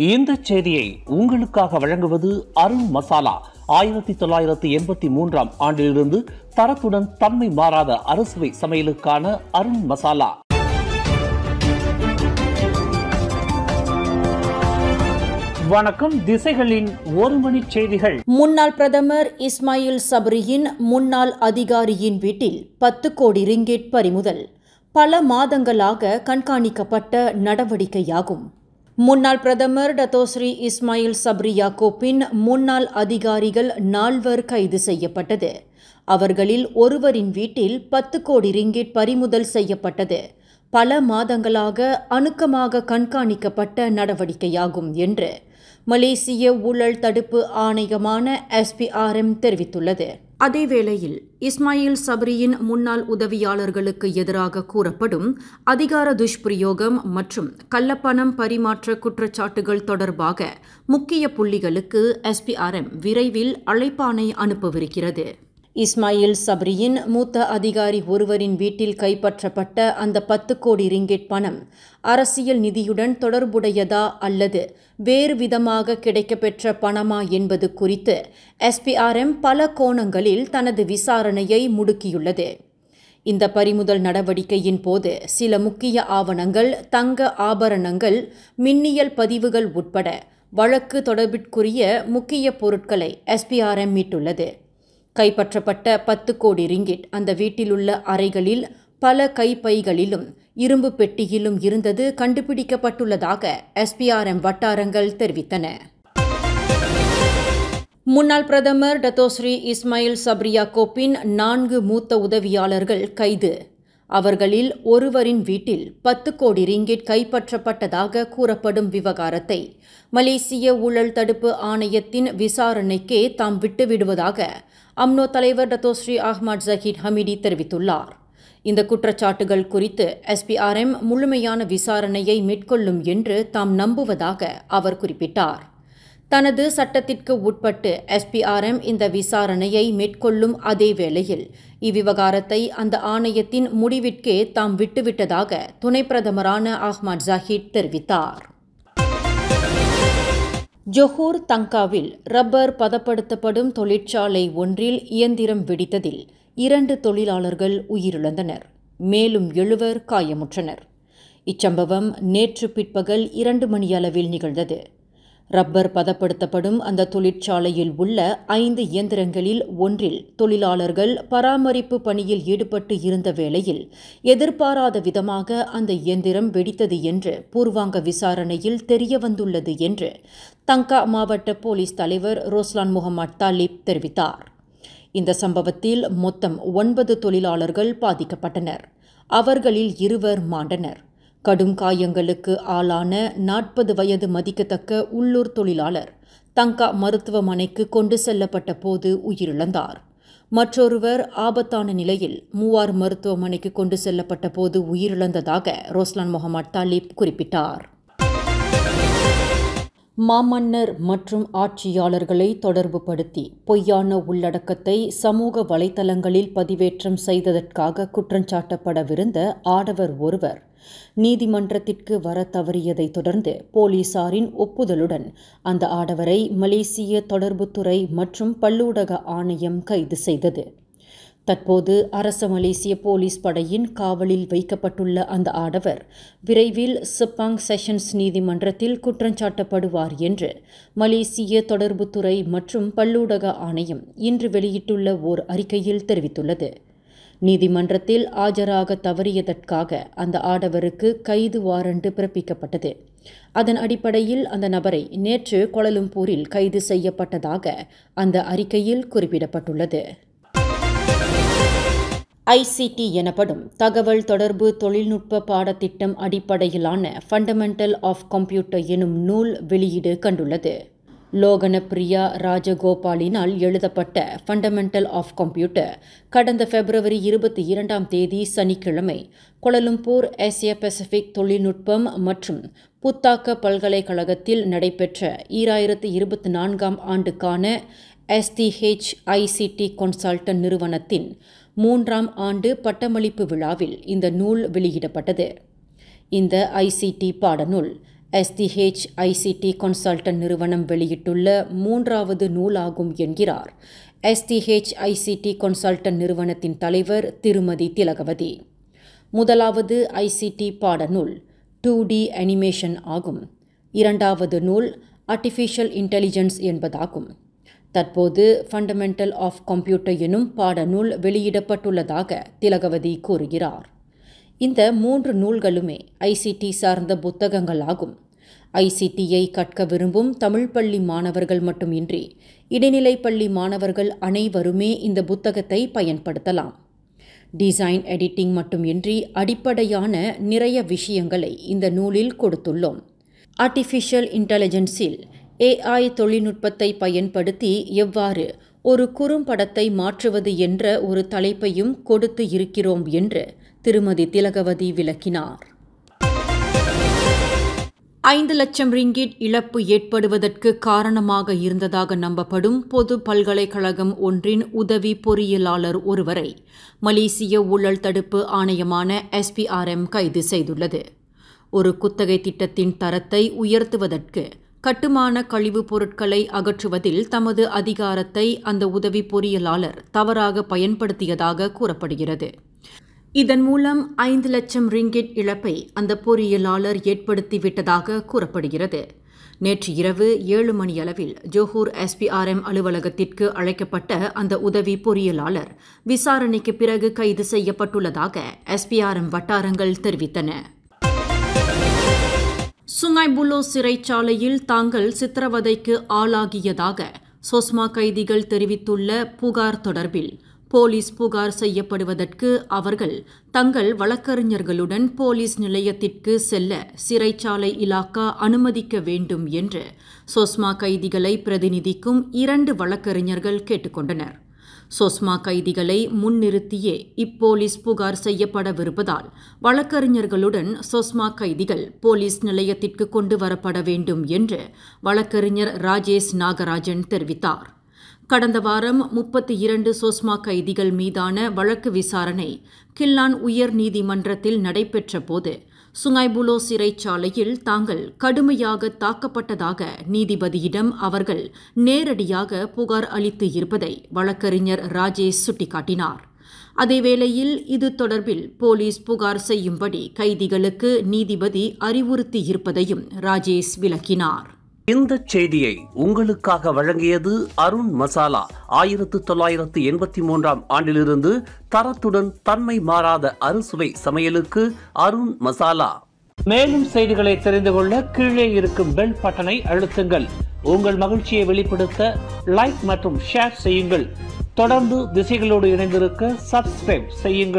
இந்த செய்தியை உங்களுக்காக வழங்குவது அருண் மசாலா. 1983 ஆண்டிலிருந்து தரத்துடன் தன்மை மாறாத அறுசுவை சமையலுக்கான அருண் மசாலா. வணக்கம். திசைகளின் ஒரு மணி செய்திகள். முன்னாள் பிரதமர் இஸ்மாயில் சப்ரியின் முன்னாள் அதிகாரியின் வீட்டில் 10 கோடி ரிங்கெட் பறிமுதல். பல மாதங்களாக கண்காணிக்கப்பட்ட நடவடிக்கையாகும். முன்னாள் பிரதமர் டத்தோஸ்ரீ இஸ்மாயில் சப்ரி யாக்கூப்பின் முன்னாள் அதிகாரிகள் 4 கைது செய்யப்பட்டது. அவர்களில் ஒருவரின் வீட்டில் 10 கோடி ரிங்கெட் பறிமுதல் செய்யப்பட்டது. பல மாதங்களாக அணுக்கமாக கண்காணிக்கப்பட்ட நடவடிக்கையாகும் என்று மலேசிய ஊழல் தடுப்பு ஆணையமான SPRM தெரிவித்துள்ளது. அதேவேளையில் இஸ்மாயில் சப்ரியின் முன்னாள் உதவியாளர்களுக்கு எதிராக கூறப்படும் அதிகார துஷ்பிரயோகம் மற்றும் கள்ளப்பணம் பரிமாற்ற குற்றச்சாட்டுகள் தொடர்பாக முக்கிய புள்ளிகளுக்கு SPRM விரைவில் அழைப்பாணை அனுப்பவிருக்கிறது. இஸ்மாயில் சப்ரியின் மூத்த அதிகாரி ஒருவரின் வீட்டில் கைப்பற்றப்பட்ட அந்த 10 கோடி ரிங்கெட் பணம் அரசியல் நிதியுடன் தொடர்புடையதா அல்லது வேறு விதமாக கிடைக்கப்பெற்ற பணமா என்பது குறித்து SPRM பல கோணங்களில் தனது விசாரணையை முடுக்கியுள்ளது. இந்த பறிமுதல் நடவடிக்கையின் போது சில முக்கிய ஆவணங்கள், தங்க ஆபரணங்கள், மின்னியல் பதிவுகள் உட்பட வழக்கு தொடர்பிற்குரிய முக்கிய பொருட்களை SPRM மீட்டுள்ளது. கைப்பற்றப்பட்ட 10 கோடி ரிங்கெட் அந்த வீட்டிலுள்ள அறைகளில் பல கைப்பைகளிலும் இரும்பு பெட்டியிலும் இருந்தது கண்டுபிடிக்கப்பட்டுள்ளதாக SPRM வட்டாரங்கள் தெரிவித்தன. முன்னாள் பிரதமர் டத்தோஸ்ரீ இஸ்மாயில் சப்ரி யாக்கூப்பின் 4 மூத்த உதவியாளர்கள் கைது. அவர்களில் ஒருவரின் வீட்டில் 10 கோடி ரிங்கெட் கைப்பற்றப்பட்டதாக கூறப்படும் விவகாரத்தை மலேசிய ஊழல் தடுப்பு ஆணையத்தின் விசாரணைக்கே தாம் விட்டுவிடுவதாக அம்னோ தலைவர் டத்தோஸ்ரீ அஹ்மத் ஜஹீர் ஹமிடி தெரிவித்துள்ளார். இந்த குற்றச்சாட்டுகள் குறித்து SPRM முழுமையான விசாரணையை மேற்கொள்ளும் என்று தாம் நம்புவதாக அவர் குறிப்பிட்டார். தனது சட்டத்திற்கு உட்பட்டு SPRM இந்த விசாரணையை மேற்கொள்ளும் அதே வேளையில் இவ்விவகாரத்தை அந்த ஆணையத்தின் முடிவிற்கே தாம் விட்டுவிட்டதாக துணை பிரதமரான அஹ்மத் ஜஹீர் தெரிவித்தார். ஜொஹூர் தங்காவில் ரப்பர் பதப்படுத்தப்படும் தொழிற்சாலை ஒன்றில் இயந்திரம் வெடித்ததில் 2 தொழிலாளர்கள் உயிரிழந்தனர். மேலும் 7 காயமுற்றனர். இச்சம்பவம் நேற்று பிற்பகல் 2 மணியளவில் நிகழ்ந்தது. ரப்பர் பதப்படுத்தப்படும் அந்த தொழிற்சாலையில் உள்ள 5 இயந்திரங்களில் ஒன்றில் தொழிலாளர்கள் பராமரிப்பு பணியில் ஈடுபட்டு இருந்த வேளையில் எதிர்பாராத விதமாக அந்த இயந்திரம் வெடித்தது என்று பூர்வாங்க விசாரணையில் தெரியவந்துள்ளது என்று தங்கா மாவட்ட போலீஸ் தலைவர் ரோஸ்லான் முகமது தாலிப் தெரிவித்தார். இந்த சம்பவத்தில் மொத்தம் 9 தொழிலாளர்கள் பாதிக்கப்பட்டனர். அவர்களில் 2 மாண்டனர். கடும் காயங்களுக்கு ஆளான 40 வயது மதிக்கத்தக்க உள்ளூர் தொழிலாளர் தங்கா மருத்துவமனைக்கு கொண்டு செல்லப்பட்ட போது உயிரிழந்தார். மற்றொருவர் ஆபத்தான நிலையில் மூவார் மருத்துவமனைக்கு கொண்டு செல்லப்பட்ட போது உயிரிழந்ததாக ரோஸ்லான் முகமது தாலிப் குறிப்பிட்டார். மாமன்னர் மற்றும் ஆட்சியாளர்களை தொடர்புபடுத்தி பொய்யான உள்ளடக்கத்தை சமூக வலைதளங்களில் பதிவேற்றம் செய்ததற்காக குற்றஞ்சாட்டப்படவிருந்த ஆடவர் ஒருவர் நீதிமன்றத்திற்கு வர தவறியதை தொடர்ந்து போலீசாரின் ஒப்புதலுடன் அந்த ஆடவரை மலேசிய தொடர்புத்துறை மற்றும் பல்லூடக ஆணையம் கைது செய்தது. தற்போது அரச மலேசிய போலீஸ் படையின் காவலில் வைக்கப்பட்டுள்ள அந்த ஆடவர் விரைவில் செப்பாங் செஷன்ஸ் நீதிமன்றத்தில் குற்றஞ்சாட்டப்படுவார் என்று மலேசிய தொடர்புத்துறை மற்றும் பல்லூடக ஆணையம் இன்று வெளியிட்டுள்ள ஓர் அறிக்கையில் தெரிவித்துள்ளது. நீதிமன்றத்தில் ஆஜராக தவறியதற்காக அந்த ஆடவருக்கு கைது வாரண்ட் பிறப்பிக்கப்பட்டது. அதன் அடிப்படையில் அந்த நபரை நேற்று கோலாலம்பூரில் கைது செய்யப்பட்டதாக அந்த அறிக்கையில் குறிப்பிடப்பட்டுள்ளது. ICT எனப்படும் தகவல் தொடர்பு தொழில்நுட்ப பாடத்திட்டம் அடிப்படையிலான ஃபண்டமெண்டல் ஆஃப் கம்ப்யூட்டர் எனும் நூல் வெளியீடு கண்டுள்ளது. லோகனப்பிரியா ராஜகோபாலினால் எழுதப்பட்ட ஃபண்டமெண்டல் ஆஃப் கம்ப்யூட்டர் கடந்த February 22 சனிக்கிழமை கோலாலம்பூர் ஏசியா பசிபிக் தொழில்நுட்பம் மற்றும் புத்தாக்க பல்கலைக்கழகத்தில் நடைபெற்ற 2024 ஆண்டுக்கான STH ICT கன்சல்டன்ட் நிறுவனத்தின் 3ஆம் ஆண்டு பட்டமளிப்பு விழாவில் இந்த நூல் வெளியிடப்பட்டது. இந்த ICT பாடநூல் STH ICT கன்சல்டன்ட் நிறுவனம் வெளியிட்டுள்ள 3வது நூலாகும் என்கிறார் STH ICT கன்சல்டன்ட் நிறுவனத்தின் தலைவர் திருமதி திலகவதி. முதலாவது ICT பாடநூல் 2D அனிமேஷன் ஆகும். 2வது நூல் ஆர்டிஃபிஷியல் இன்டெலிஜென்ஸ் என்பதாகும். தற்போது ஃபண்டமெண்டல் ஆஃப் கம்ப்யூட்டர் எனும் பாடநூல் வெளியிடப்பட்டுள்ளதாக திலகவதி கூறுகிறார். இந்த 3 நூல்களுமே ICT சார்ந்த புத்தகங்களாகும். ICTயை கற்க விரும்பும் தமிழ் பள்ளி மாணவர்கள் மட்டுமின்றி இடைநிலை பள்ளி மாணவர்கள் அனைவருமே இந்த புத்தகத்தை பயன்படுத்தலாம். டிசைன் எடிட்டிங் மட்டுமின்றி அடிப்படையான நிறைய விஷயங்களை இந்த நூலில் கொடுத்துள்ளோம். ஆர்டிஃபிஷியல் இன்டெலிஜென்ஸில் AI தொழில்நுட்பத்தை பயன்படுத்தி எவ்வாறு ஒரு குறும்படத்தை மாற்றுவது என்ற ஒரு தலைப்பையும் கொடுத்து இருக்கிறோம் என்று திருமதி திலகவதி விளக்கினார். 5 லட்சம் ரிங்கிட் இழப்பு ஏற்படுவதற்கு காரணமாக இருந்ததாக நம்பப்படும் பொது பல்கலைக்கழகம் ஒன்றின் உதவி பொறியியலாளர் ஒருவரை மலேசிய ஊழல் தடுப்பு ஆணையமான SPRM கைது செய்துள்ளது. ஒரு குத்தகை திட்டத்தின் தரத்தை உயர்த்துவதற்கு கட்டுமான கழிவுப் பொருட்களை அகற்றுவதில் தமது அதிகாரத்தை அந்த உதவி பொறியியலாளர் தவறாக பயன்படுத்தியதாக கூறப்படுகிறது. இதன் மூலம் 5 லட்சம் ரிங்கிட் இழப்பை அந்த பொறியியலாளர் ஏற்படுத்திவிட்டதாக கூறப்படுகிறது. நேற்று இரவு 7 மணியளவில் ஜோஹூர் SPRM அலுவலகத்திற்கு அழைக்கப்பட்ட அந்த உதவி பொறியியலாளர் விசாரணைக்கு பிறகு கைது செய்யப்பட்டுள்ளதாக SPRM வட்டாரங்கள் தெரிவித்தன. சுங்காய் புலோ சிறைச்சாலையில் தாங்கள் சித்திரவதைக்கு ஆளாகியதாக சோஸ்மா கைதிகள் தெரிவித்துள்ள புகார் தொடர்பில் போலீஸ் புகார் செய்யப்படுவதற்கு அவர்கள் தங்கள் வழக்கறிஞர்களுடன் போலீஸ் நிலையத்திற்கு செல்ல சிறைச்சாலை இலாக்கா அனுமதிக்க வேண்டும் என்று சோஸ்மா கைதிகளை பிரதிநிதிக்கும் 2 வழக்கறிஞர்கள் கேட்டுக்கொண்டனர். சோஸ்மா கைதிகளை முன்னிறுத்தியே இப்போலீஸ் புகார் செய்யப்படவிருப்பதால் வழக்கறிஞர்களுடன் சோஸ்மா கைதிகள் போலீஸ் நிலையத்திற்கு கொண்டு வரப்பட வேண்டும் என்று வழக்கறிஞர் ராஜேஷ் நாகராஜன் தெரிவித்தார். கடந்த வாரம் 32 சோஸ்மா கைதிகள் மீதான வழக்கு விசாரணை கில்லான் உயர் நீதிமன்றத்தில் நடைபெற்ற போது சுங்காய்புலோ சிறைச்சாலையில் தாங்கள் கடுமையாக தாக்கப்பட்டதாக நீதிபதியிடம் அவர்கள் நேரடியாக புகார் அளித்து இருப்பதை வழக்கறிஞர் ராஜேஷ் சுட்டிக்காட்டினார். அதேவேளையில் இது தொடர்பில் போலீஸ் புகார் செய்யும்படி கைதிகளுக்கு நீதிபதி அறிவுறுத்தியிருப்பதையும் ராஜேஷ் விளக்கினார். இந்த செய்தியை உங்களுக்காக வழங்கியது அருண் மசாலா. 1983ஆம் ஆண்டிலிருந்து தரத்துடன் தன்மை மாறாத அறுசுவை சமையலுக்கு அருண் மசாலா. மேலும் செய்திகளை தெரிந்து கொள்ள கீழே இருக்கும் பெல் பட்டனை அழுத்துங்கள். உங்கள் மகிழ்ச்சியை வெளிப்படுத்த லைக் மற்றும் ஷேர் செய்யுங்கள். தொடர்ந்து திசைகளோடு இணைந்திருக்க சப்ஸ்கிரைப் செய்யுங்கள்.